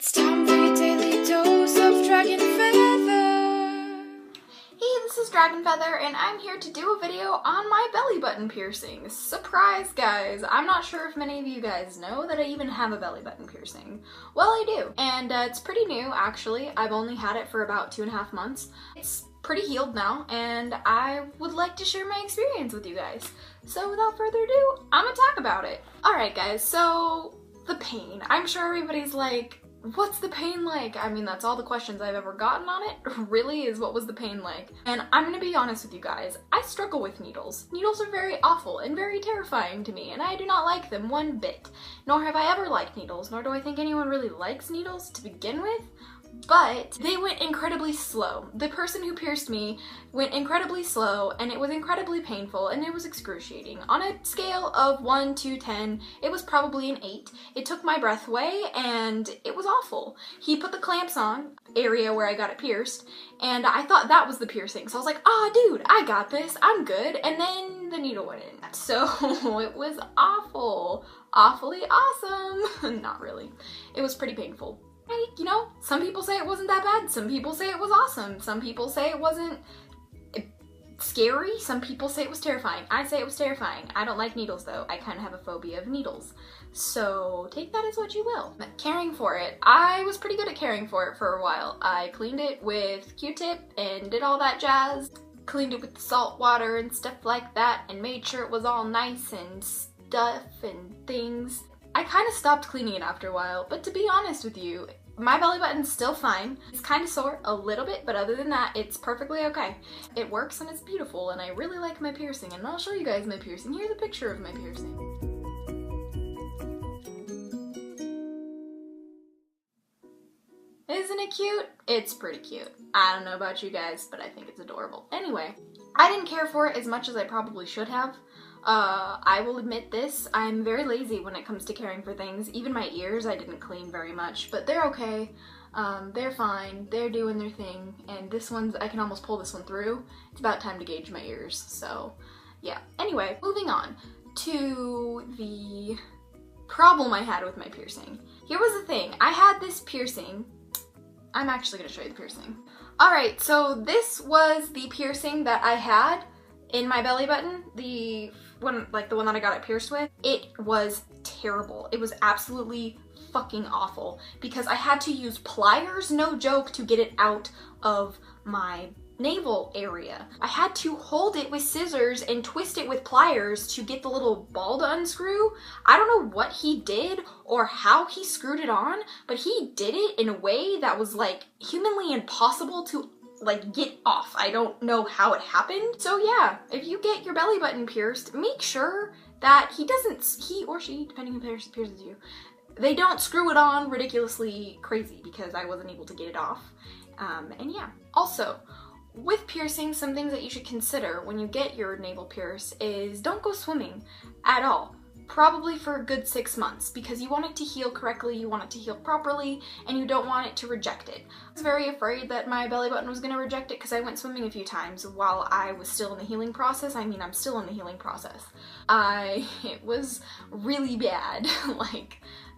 It's time for your daily dose of Dragon Feather. Hey, this is Dragon Feather, and I'm here to do a video on my belly button piercing. Surprise, guys! I'm not sure if many of you guys know that I even have a belly button piercing. Well, I do, and it's pretty new, actually. I've only had it for about 2.5 months. It's pretty healed now, and I would like to share my experience with you guys. So without further ado, I'm gonna talk about it. Alright guys, so the pain. I'm sure everybody's like, what's the pain like? I mean, that's all the questions I've ever gotten on it, really, is what was the pain like? And I'm gonna be honest with you guys, I struggle with needles. Needles are very awful and very terrifying to me, and I do not like them one bit. Nor have I ever liked needles, nor do I think anyone really likes needles to begin with. But they went incredibly slow. The person who pierced me went incredibly slow, and it was incredibly painful, and it was excruciating. On a scale of 1 to 10, it was probably an 8. It took my breath away, and it was awful. He put the clamps on, area where I got it pierced, and I thought that was the piercing. So I was like, dude, I got this, I'm good. And then the needle went in. So it was awful. Awfully awesome. Not really. It was pretty painful. You know, some people say it wasn't that bad, some people say it was awesome, some people say it wasn't scary, some people say it was terrifying. I say it was terrifying. I don't like needles though. I kind of have a phobia of needles. So take that as what you will. But caring for it, I was pretty good at caring for it for a while. I cleaned it with Q-tip and did all that jazz. Cleaned it with the salt water and stuff like that and made sure it was all nice and stuff and things. I kind of stopped cleaning it after a while, but to be honest with you, my belly button's still fine. It's kind of sore a little bit, but other than that, it's perfectly okay. It works and it's beautiful, and I really like my piercing, and I'll show you guys my piercing. Here's a picture of my piercing. Isn't it cute? It's pretty cute. I don't know about you guys, but I think it's adorable. Anyway, I didn't care for it as much as I probably should have. I will admit this, I'm very lazy when it comes to caring for things. Even my ears I didn't clean very much, but they're okay. They're fine, they're doing their thing, and this one's, I can almost pull this one through. It's about time to gauge my ears, so yeah. Anyway, moving on to the problem I had with my piercing. Here was the thing, I had this piercing. I'm actually gonna show you the piercing. Alright, so this was the piercing that I had in my belly button, the one that I got it pierced with. It was terrible. It was absolutely fucking awful because I had to use pliers, no joke, to get it out of my navel area. I had to hold it with scissors and twist it with pliers to get the little ball to unscrew. I don't know what he did or how he screwed it on, but he did it in a way that was like humanly impossible to get off. I don't know how it happened. So yeah, if you get your belly button pierced, make sure that he or she, depending who pierces you, they don't screw it on ridiculously crazy, because I wasn't able to get it off. And yeah. Also, with piercing, some things that you should consider when you get your navel pierced is don't go swimming at all. Probably for a good 6 months, because you want it to heal correctly, you want it to heal properly, and you don't want it to reject it. I was very afraid that my belly button was going to reject it because I went swimming a few times while I was still in the healing process. I mean, I'm still in the healing process. It was really bad.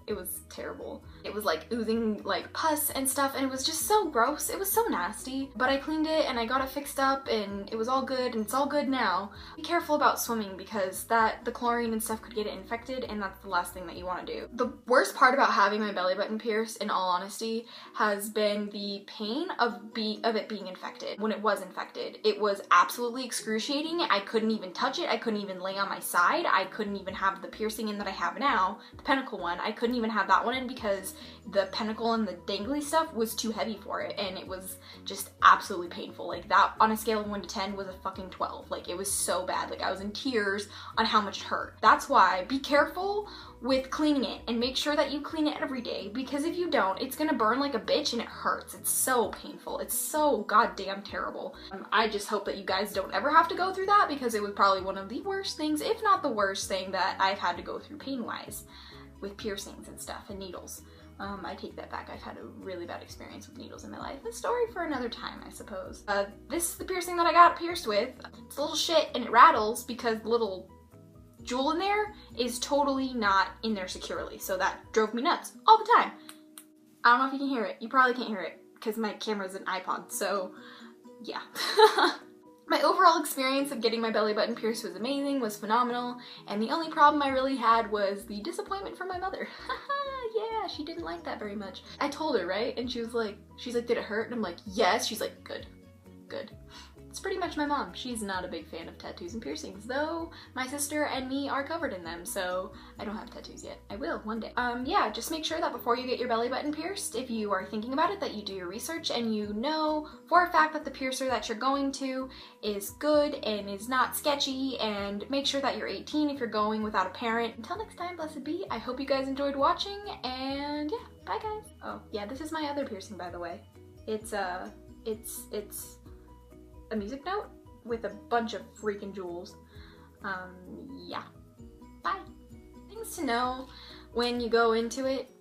It was terrible. It was like oozing like pus and stuff, and it was just so gross. It was so nasty. But I cleaned it and I got it fixed up and it was all good, and it's all good now. Be careful about swimming because the chlorine and stuff could get it infected, and that's the last thing that you want to do. The worst part about having my belly button pierced, in all honesty, has been the pain of it being infected. When it was infected, it was absolutely excruciating. I couldn't even touch it. I couldn't even lay on my side. I couldn't even have the piercing in that I have now, the pentacle one. I couldn't even have that one in because the pentacle and the dangly stuff was too heavy for it, and it was just absolutely painful. Like, that on a scale of 1 to 10 was a fucking 12. Like, it was so bad. Like, I was in tears on how much it hurt. That's why be careful with cleaning it, and make sure that you clean it every day, because if you don't, it's gonna burn like a bitch and it hurts. It's so painful. It's so goddamn terrible. I just hope that you guys don't ever have to go through that, because it was probably one of the worst things, if not the worst thing, that I've had to go through pain-wise with piercings and stuff and needles. I take that back. I've had a really bad experience with needles in my life. A story for another time, I suppose. This is the piercing that I got pierced with. It's a little shit and it rattles because the little jewel in there is totally not in there securely. So that drove me nuts all the time. I don't know if you can hear it. You probably can't hear it because my camera's an iPod, so yeah. My overall experience of getting my belly button pierced was amazing, was phenomenal, and the only problem I really had was the disappointment from my mother. Yeah, she didn't like that very much. I told her, right? And she's like, did it hurt? And I'm like, yes. She's like, good, good. It's pretty much my mom. She's not a big fan of tattoos and piercings, though my sister and me are covered in them, so I don't have tattoos yet. I will one day. Yeah, just make sure that before you get your belly button pierced, if you are thinking about it, that you do your research and you know for a fact that the piercer that you're going to is good and is not sketchy, and make sure that you're 18 if you're going without a parent. Until next time, blessed be. I hope you guys enjoyed watching, and yeah, bye guys. Oh, yeah, this is my other piercing, by the way. It's a music note with a bunch of freaking jewels. Yeah. Bye. Things to know when you go into it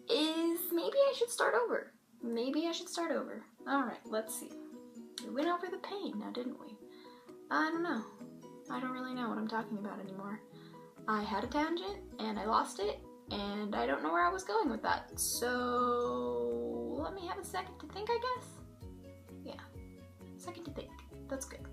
is maybe I should start over. Maybe I should start over. Alright, let's see. We went over the pain now, didn't we? I don't know. I don't really know what I'm talking about anymore. I had a tangent and I lost it and I don't know where I was going with that. So let me have a second to think, I guess. Yeah. Second to think. That's good.